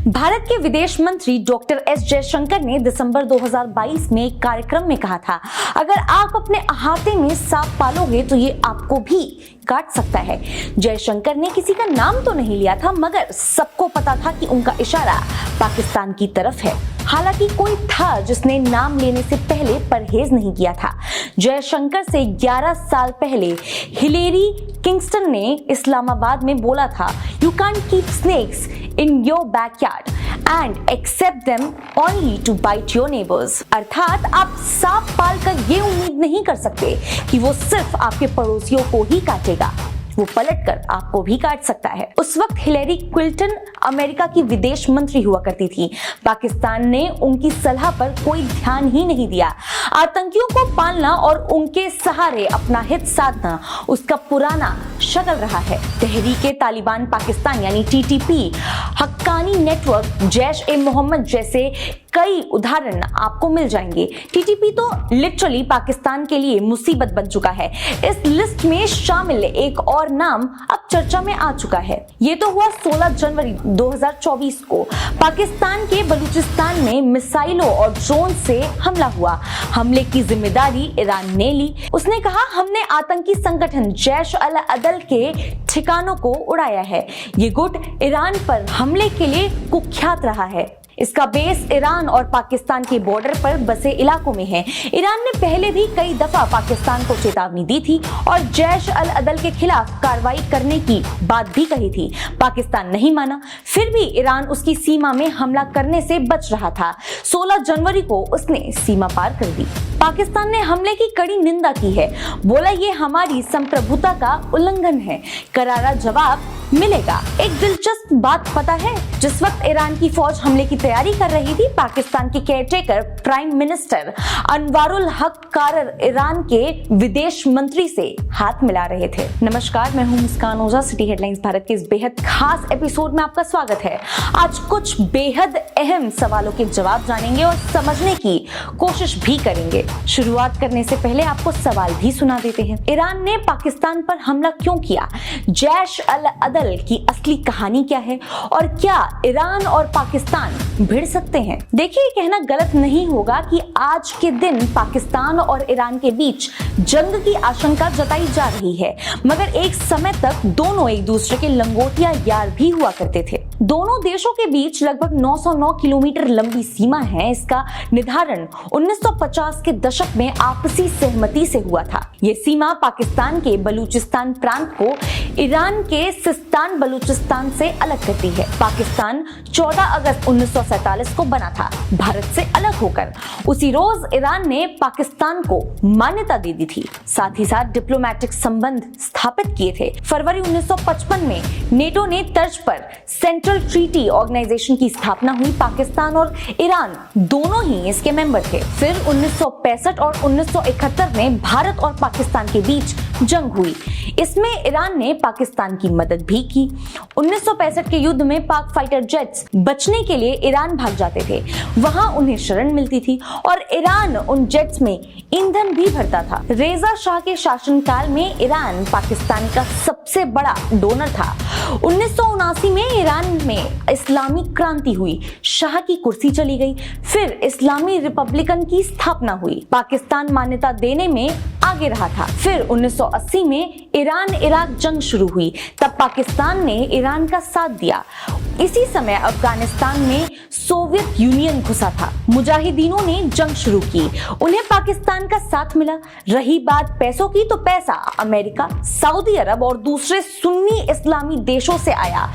भारत के विदेश मंत्री डॉक्टर एस जयशंकर ने दिसंबर 2022 में एक कार्यक्रम में कहा था, अगर आप अपने अहाते में सांप पालोगे तो ये आपको भी काट सकता है। जयशंकर ने किसी का नाम तो नहीं लिया था, मगर सबको पता था कि उनका इशारा पाकिस्तान की तरफ है। हालांकि कोई था जिसने नाम लेने से पहले परहेज नहीं किया था। जयशंकर से 11 साल पहले हिलेरी किंगस्टन ने इस्लामाबाद में बोला था, you can't keep snakes in your backyard and accept them only to bite your neighbours. अर्थात आप सांप पाल कर ये उम्मीद नहीं कर सकते कि वो सिर्फ आपके पड़ोसियों को ही काटेगा, वो पलटकर आपको भी काट सकता है। उस वक्त हिलेरी क्लिंटन अमेरिका की विदेश मंत्री हुआ करती थी। पाकिस्तान ने उनकी सलाह पर कोई ध्यान ही नहीं दिया। आतंकियों को पालना और उनके सहारे अपना हित साधना उसका पुराना शक्ल रहा है। तहरीक-ए-तालिबान पाकिस्तान यानी टीटीपी, हक्कानी नेटवर्क, जैश-ए-मोहम्मद जैसे कई उदाहरण आपको मिल जाएंगे। टीटीपी तो लिटरली पाकिस्तान के लिए मुसीबत बन चुका है। इस लिस्ट में शामिल एक और नाम अब चर्चा में आ चुका है। ये तो हुआ 16 जनवरी 2024 को पाकिस्तान के बलूचिस्तान में मिसाइलों और ड्रोन से हमला हुआ। हमले की जिम्मेदारी ईरान ने ली। उसने कहा, हमने आतंकी संगठन जैश अल अदल के ठिकानों को उड़ाया है। ये गुट ईरान पर हमले के लिए कुख्यात रहा है। इसका बेस ईरान और पाकिस्तान के बॉर्डर पर बसे इलाकों में है। ईरान ने पहले भी कई दफा पाकिस्तान को चेतावनी दी थी और जैश अल अदल के खिलाफ कार्रवाई करने की बात भी कही थी। पाकिस्तान नहीं माना, फिर भी ईरान उसकी सीमा में हमला करने से बच रहा था। 16 जनवरी को उसने सीमा पार कर दी। पाकिस्तान ने हमले की कड़ी निंदा की है, बोला ये हमारी संप्रभुता का उल्लंघन है, करारा जवाब मिलेगा। एक दिलचस्प बात पता है, जिस वक्त ईरान की फौज हमले की तैयारी कर रही थी, पाकिस्तान के केयरटेकर प्राइम मिनिस्टर अनवारुल हक कारर ईरान के विदेश मंत्री से हाथ मिला रहे थे। नमस्कार, मैं हूं मुस्कान ओझा। सिटी हेडलाइंस भारत के इस बेहद खास एपिसोड में आपका स्वागत है। आज कुछ बेहद अहम सवालों के जवाब जानेंगे और समझने की कोशिश भी करेंगे। शुरुआत करने से पहले आपको सवाल भी सुना देते हैं। ईरान ने पाकिस्तान पर हमला क्यों किया? जैश अल अदल की असली कहानी क्या है और क्या ईरान और पाकिस्तान भिड़ सकते हैं? देखिए, कहना गलत नहीं होगा कि आज के दिन पाकिस्तान और ईरान के बीच जंग की आशंका जताई जा रही है, मगर एक समय तक दोनों एक दूसरे के लंगोटिया यार भी हुआ करते थे। दोनों देशों के बीच लगभग 909 किलोमीटर लंबी सीमा है। इसका निर्धारण 1950 के दशक में आपसी सहमति से हुआ था। ये सीमा पाकिस्तान के बलूचिस्तान प्रांत को ईरान के सिस्तान बलूचिस्तान से अलग करती है। पाकिस्तान 14 अगस्त 1947 को बना था, भारत से अलग होकर। उसी रोज ईरान ने पाकिस्तान को मान्यता दे दी थी, साथ ही साथ डिप्लोमेटिक संबंध स्थापित किए थे। फरवरी 1955 में नेटो ने तर्ज पर सेंट्रल ट्रीटी ऑर्गेनाइजेशन की स्थापना हुई। पाकिस्तान और ईरान दोनों ही इसके मेंबर थे। फिर 1965 और 1971 में भारत और पाकिस्तान के बीच जंग हुई। इसमें ईरान ने पाकिस्तान की मदद भी की। 1965 के युद्ध में पाक फाइटर जेट्स बचने के लिए ईरान भाग जाते थे, वहां उन्हें शरण मिलती थी और ईरान उन जेट्स में ईंधन भी भरता था। रेजा शाह के शासनकाल में ईरान पाकिस्तान का सबसे बड़ा डोनर था। 1979 में ईरान में इस्लामिक क्रांति हुई, शाह की कुर्सी चली गई। फिर इस्लामी रिपब्लिकन की स्थापना हुई। पाकिस्तान मान्यता देने में आगे रहा था। फिर 1980 में ईरान इराक जंग शुरू हुई, तब पाकिस्तान ने ईरान का साथ दिया। इसी समय अफगानिस्तान में सोवियत यूनियन घुसा था। मुजाहिदीनों ने जंग शुरू की, उन्हें पाकिस्तान का साथ मिला। रही बात पैसों की, तो पैसा अमेरिका, सऊदी अरब और दूसरे सुन्नी इस्लामी देशों से आया।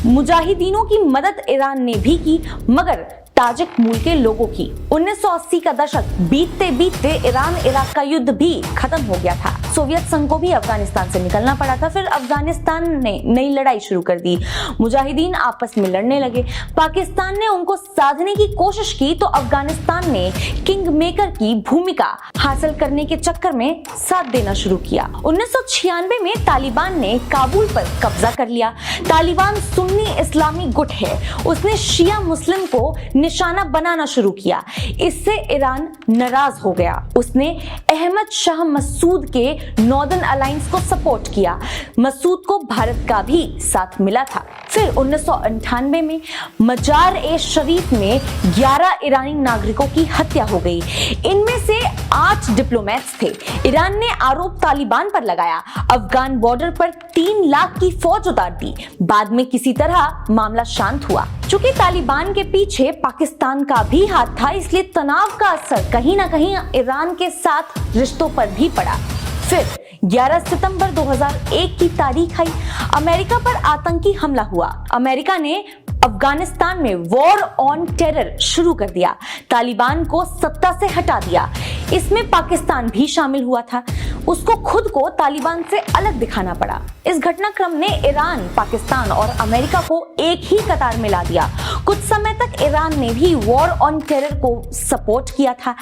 मुजाहिदीनों की मदद ईरान ने भी की, मगर ताजिक मूल के लोगों की। 1980 का दशक बीतते बीतते ईरान इराक का युद्ध भी खत्म हो गया था। सोवियत संघ को भी अफगानिस्तान से निकलना पड़ा था। फिर अफगानिस्तान ने नई लड़ाई शुरू कर दी। मुजाहिदीन आपस में लड़ने लगे। पाकिस्तान ने उनको साधने की कोशिश की तो अफगानिस्तान ने किंग मेकर की भूमिका हासिल करने के चक्कर में साथ देना शुरू किया। 1996 में तालिबान ने काबुल पर कब्जा कर लिया। तालिबान सुन्नी इस्लामी गुट है, उसने शिया मुस्लिम को निशाना बनाना शुरू किया। इससे ईरान नाराज हो गया। उसने अहमद शाह मसूद के नॉर्दर्न अलायंस को सपोर्ट किया। मसूद को भारत का भी साथ मिला था। फिर 1998 में मजार ए शरीफ में 11 ईरानी नागरिकों की हत्या हो गई। इनमें से 8 डिप्लोमेट्स थे। ईरान ने आरोप तालिबान पर लगाया, अफगान बॉर्डर पर 3 लाख की फौज उतार दी। बाद में किसी तरह मामला शांत हुआ। चूंकि तालिबान के पीछे पाकिस्तान का भी हाथ था, इसलिए तनाव का असर कहीं ना कहीं ईरान के साथ रिश्तों पर भी पड़ा। फिर 11 सितंबर 2001 की तारीख आई, अमेरिका पर आतंकी हमला हुआ। अमेरिका ने अफगानिस्तान में वॉर ऑन टेरर शुरू कर दिया, तालिबान को सत्ता से हटा दिया। इसमें पाकिस्तान भी शामिल हुआ था। उसको खुद को तालिबान से अलग दिखाना पड़ा। इस घटनाक्रम ने ईरान, पाकिस्तान और अमेरिका को एक ही कतार में ला दिया। कुछ समय तक ईरान ने भी वॉर ऑन टेरर को सपोर्ट किया था,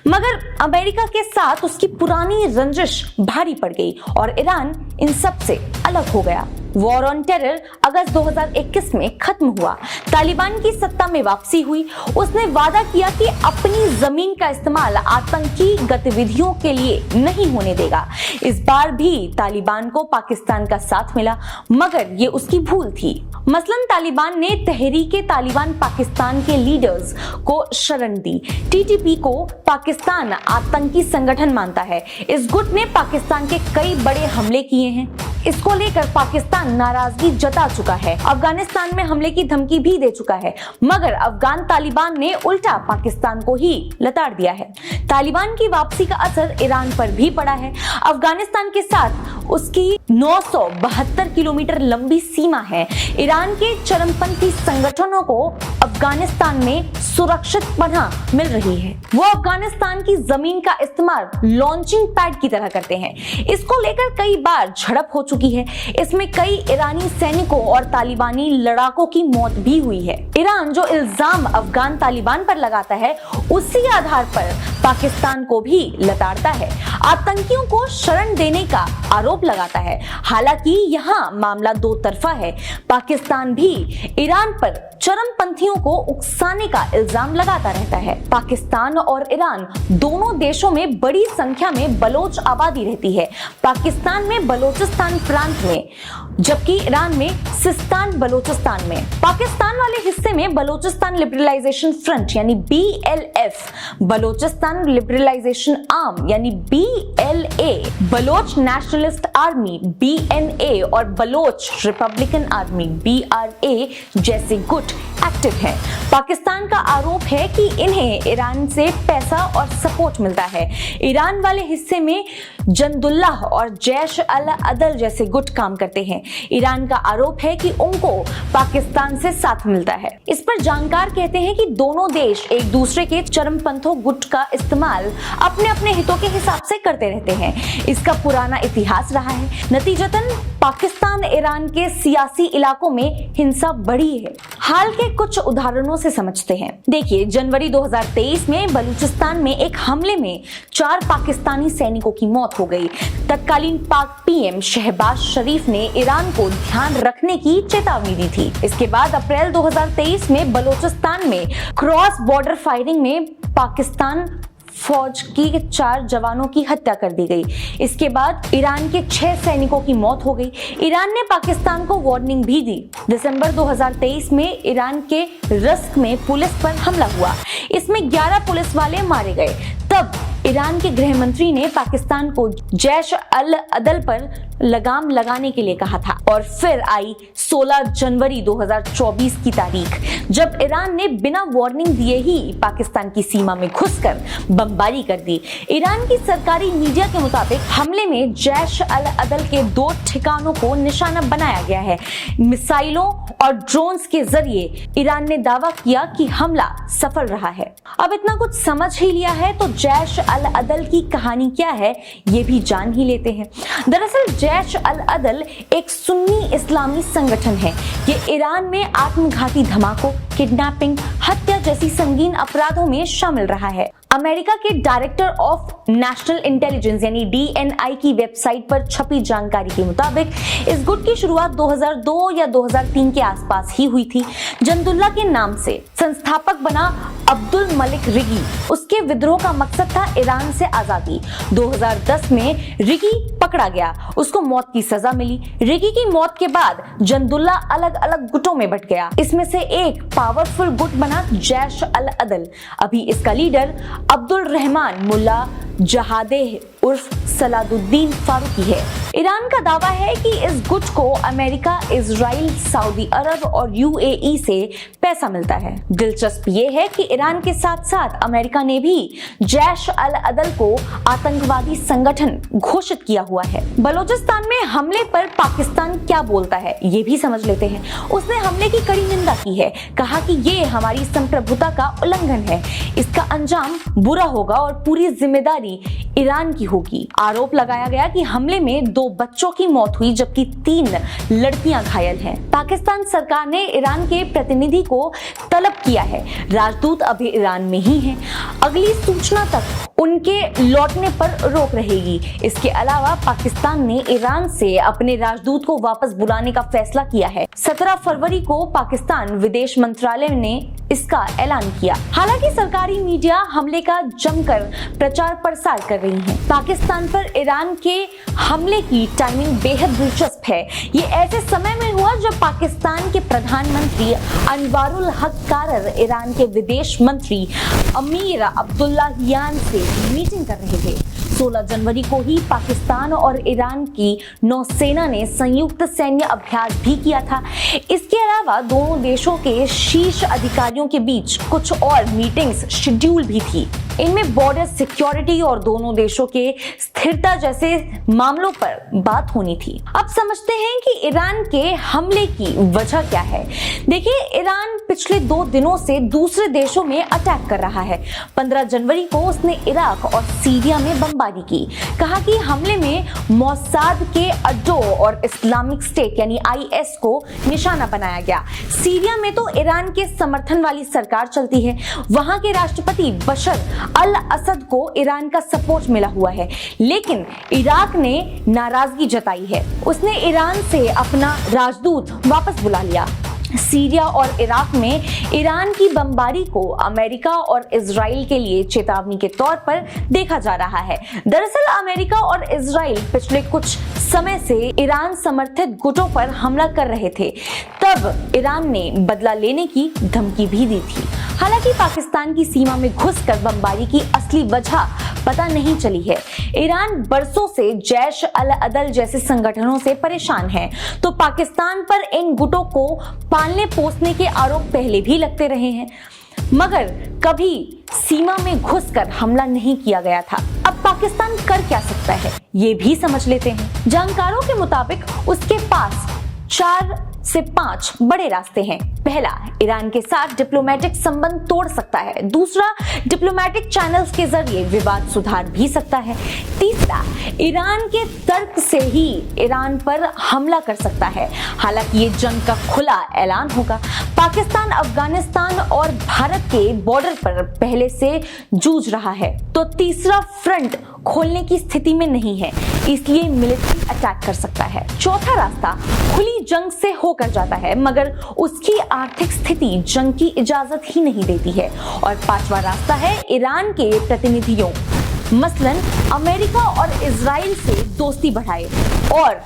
मगर अमेरिका के साथ उसकी पुरानी रंजिश भारी पड़ गई और ईरान इन सब से अलग हो गया। वॉर ऑन टेरर अगस्त 2021 में खत्म हुआ। तालिबान की सत्ता में वापसी हुई। उसने वादा किया कि अपनी जमीन का इस्तेमाल आतंकी गतिविधियों के लिए नहीं होने देगा। इस बार भी तालिबान को पाकिस्तान का साथ मिला, मगर ये उसकी भूल थी। मसलन तालिबान ने तहरीके तालिबान पाकिस्तान के लीडर्स को शरण दी। टीटीपी को पाकिस्तान आतंकी संगठन मानता है। इस गुट ने पाकिस्तान के कई बड़े हमले किए हैं। इसको लेकर पाकिस्तान नाराजगी जता चुका है। अफगानिस्तान में हमले की धमकी भी दे चुका है, मगर अफगान तालिबान ने उल्टा पाकिस्तान को ही लताड़ दिया है। तालिबान की वापसी का असर ईरान पर भी पड़ा है। अफगानिस्तान के साथ उसकी 972 किलोमीटर लंबी सीमा है। ईरान के चरमपंथी संगठनों को अफगानिस्तान में सुरक्षित पनाह मिल रही है। वो अफगानिस्तान की जमीन का इस्तेमाल लॉन्चिंग पैड की तरह करते हैं। इसको लेकर कई बार झड़प हो चुकी है। इसमें कई ईरानी सैनिकों और तालिबानी लड़ाकों की मौत भी हुई है। ईरान जो इल्जाम अफगान तालिबान पर लगाता है, उसी आधार पर पाकिस्तान को भी लताड़ता है। आतंकियों को शरण देने का आरोप लगाता है। हालांकि यहाँ मामला दो तरफा है। पाकिस्तान भी ईरान पर चरमपंथियों को उकसाने का इल्जाम लगाता रहता है। पाकिस्तान और ईरान दोनों देशों में बड़ी संख्या में बलोच आबादी रहती है। पाकिस्तान में बलोचिस्तान प्रांत में, जबकि ईरान में सिस्तान बलोचिस्तान में। पाकिस्तान वाले हिस्से में बलोचिस्तान लिबरलाइजेशन फ्रंट यानी BLF, बलोचिस्तान लिबरलाइजेशन आर्म यानी BLA, Baloch nationalist army BNA और बलोच रिपब्लिकन आर्मी BRA जैसे गुट एक्टिव है। पाकिस्तान का आरोप है कि इन्हें ईरान से पैसा और सपोर्ट मिलता है। ईरान वाले हिस्से में जंदुल्लाह और जैश अल अदल जैसे गुट काम करते हैं। ईरान का आरोप है कि उनको पाकिस्तान से साथ मिलता है। इस पर जानकार कहते हैं कि दोनों देश एक दूसरे के चरमपंथों गुट का इस्तेमाल अपने अपने हितों के हिसाब से करते रहते हैं। इसका पुराना इतिहास रहा है। नतीजतन पाकिस्तान ईरान के सियासी इलाकों में हिंसा बढ़ी है। हाल के कुछ उदाहरणों से समझते हैं। देखिए, जनवरी 2023 में बलूचिस्तान में एक हमले में 4 पाकिस्तानी सैनिकों की मौत हो गई। तत्कालीन पाक PM शहबाज शरीफ ने ईरान को ध्यान रखने की चेतावनी दी थी। इसके बाद अप्रैल 2023 में बलूचिस्तान में क्रॉस बॉर्डर फायरिंग में पाकिस्तान फौज की 4 जवानों की हत्या कर दी गई। इसके बाद ईरान के 6 सैनिकों की मौत हो गई। ईरान ने पाकिस्तान को वार्निंग भी दी। दिसंबर 2023 में ईरान के रस्क में पुलिस पर हमला हुआ। इसमें 11 पुलिस वाले मारे गए। तब ईरान के गृह मंत्री ने पाकिस्तान को जैश अल अदल पर लगाम लगाने के लिए कहा था। और फिर आई 16 जनवरी 2024 की तारीख, जब ईरान ने बिना वार्निंग दिए ही पाकिस्तान की सीमा में घुसकर बमबारी कर दी। ईरान की सरकारी मीडिया के मुताबिक हमले में जैश अल अदल के 2 ठिकानों को निशाना बनाया गया है। मिसाइलों और ड्रोन्स के जरिए ईरान ने दावा किया कि हमला सफल रहा है। अब इतना कुछ समझ ही लिया है तो जैश अल अदल की कहानी क्या है ये भी जान ही लेते हैं। दरअसल जैश अल अदल एक सुन्नी इस्लामी संगठन है। ये ईरान में आत्मघाती धमाकों, किडनैपिंग, हत्या जैसी संगीन अपराधों में शामिल रहा है। अमेरिका के डायरेक्टर ऑफ नेशनल इंटेलिजेंस यानी DNI की वेबसाइट पर छपी जानकारी के मुताबिक इस गुट की शुरुआत 2002 या 2003 के आसपास ही हुई थी। जंदुल्ला के नाम से संस्थापक बना अब्दुल मलिक रिगी। उसके विद्रोह का मकसद था ईरान से आजादी। 2010 में रिकी पकड़ा गया, उसको मौत की सजा मिली। रिकी की मौत के बाद जंदुल्ला अलग अलग गुटों में बट गया। इसमें से एक पावरफुल गुट बना जैश अल अदल। अभी इसका लीडर अब्दुल रहमान मुल्ला जहादेह उर्फ सलादुद्दीन फारूकी है। ईरान का दावा है कि इस गुट को अमेरिका, इजराइल, सऊदी अरब और यूएई से पैसा मिलता है। दिलचस्प ये है कि ईरान के साथ साथ अमेरिका ने भी जैश अल अदल को आतंकवादी संगठन घोषित किया हुआ है। बलूचिस्तान में हमले पर पाकिस्तान क्या बोलता है ये भी समझ लेते हैं। उसने हमले की कड़ी निंदा की है, कहा कि ये हमारी संप्रभुता का उल्लंघन है, इसका अंजाम बुरा होगा और पूरी जिम्मेदारी ईरान की होगी। आरोप लगाया गया कि हमले में 2 बच्चों की मौत हुई जबकि 3 लड़कियां घायल हैं। पाकिस्तान सरकार ने ईरान के प्रतिनिधि को तलब किया है। राजदूत अभी ईरान में ही हैं। अगली सूचना तक उनके लौटने पर रोक रहेगी। इसके अलावा पाकिस्तान ने ईरान से अपने राजदूत को वापस बुलाने का फैसला किया है। 17 फरवरी को पाकिस्तान विदेश मंत्रालय ने इसका ऐलान किया। हालांकि सरकारी मीडिया हमले का जमकर प्रचार प्रसार कर रही है। पाकिस्तान पर ईरान के हमले की टाइमिंग बेहद दिलचस्प है। ये ऐसे समय में हुआ जब पाकिस्तान के प्रधानमंत्री अनवारुल हक कारर ईरान के विदेश मंत्री अमीर अब्दुल्लाहियान से मीटिंग कर रहे थे। 16 जनवरी को ही पाकिस्तान और ईरान की नौसेना ने संयुक्त सैन्य अभ्यास भी किया था। इसके अलावा दोनों देशों के शीर्ष अधिकारियों के बीच कुछ और मीटिंग्स शेड्यूल भी थी। इनमें बॉर्डर सिक्योरिटी और दोनों देशों के स्थिरता जैसे मामलों पर बात होनी थी। अब समझते हैं कि ईरान के हमले की वजह क्या है। देखिए, ईरान पिछले 2 दिनों से दूसरे देशों में अटैक कर रहा है। 15 जनवरी को उसने इराक और सीरिया में बमबारी की। कहा कि हमले में मोसाद के अड्डों और इस्लामिक स्टेट यानी IS को निशाना बनाया गया। सीरिया में तो ईरान के समर्थन वाली सरकार चलती है। वहां के राष्ट्रपति बशर अल असद को ईरान का सपोर्ट मिला हुआ है, लेकिन इराक ने नाराजगी जताई है। उसने ईरान से अपना राजदूत वापस बुला लिया। सीरिया और इराक में ईरान की बमबारी को अमेरिका और इजराइल के लिए चेतावनी के तौर पर देखा जा रहा है। दरअसल अमेरिका और इजराइल पिछले कुछ समय से ईरान समर्थित गुटों पर हमला कर रहे थे। तब ईरान ने बदला लेने की धमकी भी दी थी। हालांकि पाकिस्तान की सीमा में घुसकर बमबारी की असली वजह पता नहीं चली है। ईरान बरसों से जैश अल अदल जैसे संगठनों से परेशान है, तो पाकिस्तान पर इन गुटों को पालने पोसने के आरोप पहले भी लगते रहे हैं, मगर कभी सीमा में घुसकर हमला नहीं किया गया था। अब पाकिस्तान कर क्या सकता है ये भी समझ लेते हैं। जानकारों के मुताबिक उसके पास 4 से 5 बड़े रास्ते हैं। पहला, ईरान के साथ डिप्लोमेटिक संबंध तोड़ सकता है। दूसरा, डिप्लोमेटिक चैनल्स के जरिए विवाद सुधार भी सकता है। तीसरा, ईरान के तर्क से ही ईरान पर हमला कर सकता है। हालांकि ये जंग का खुला ऐलान होगा। पाकिस्तान अफगानिस्तान और भारत के बॉर्डर पर पहले से जूझ रहा है, तो तीसरा फ्रंट खोलने की स्थिति में नहीं है, इसलिए मिलिट्री अटैक कर सकता है। चौथा रास्ता खुली जंग से होकर जाता है, मगर उसकी आर्थिक स्थिति जंग की इजाजत ही नहीं देती है। और पांचवा रास्ता है ईरान के प्रतिनिधियों मसलन अमेरिका और इजराइल से दोस्ती बढ़ाए और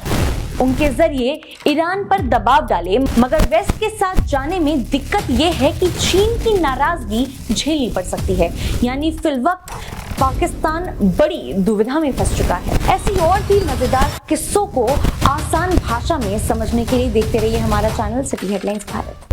उनके जरिए ईरान पर दबाव डाले। मगर वेस्ट के साथ जाने में दिक्कत यह है कि चीन की नाराजगी झेलनी पड़ सकती है, यानी फिलवक्त पाकिस्तान बड़ी दुविधा में फंस चुका है। ऐसी और भी मजेदार किस्सों को आसान भाषा में समझने के लिए देखते रहिए हमारा चैनल सिटी हेडलाइंस भारत।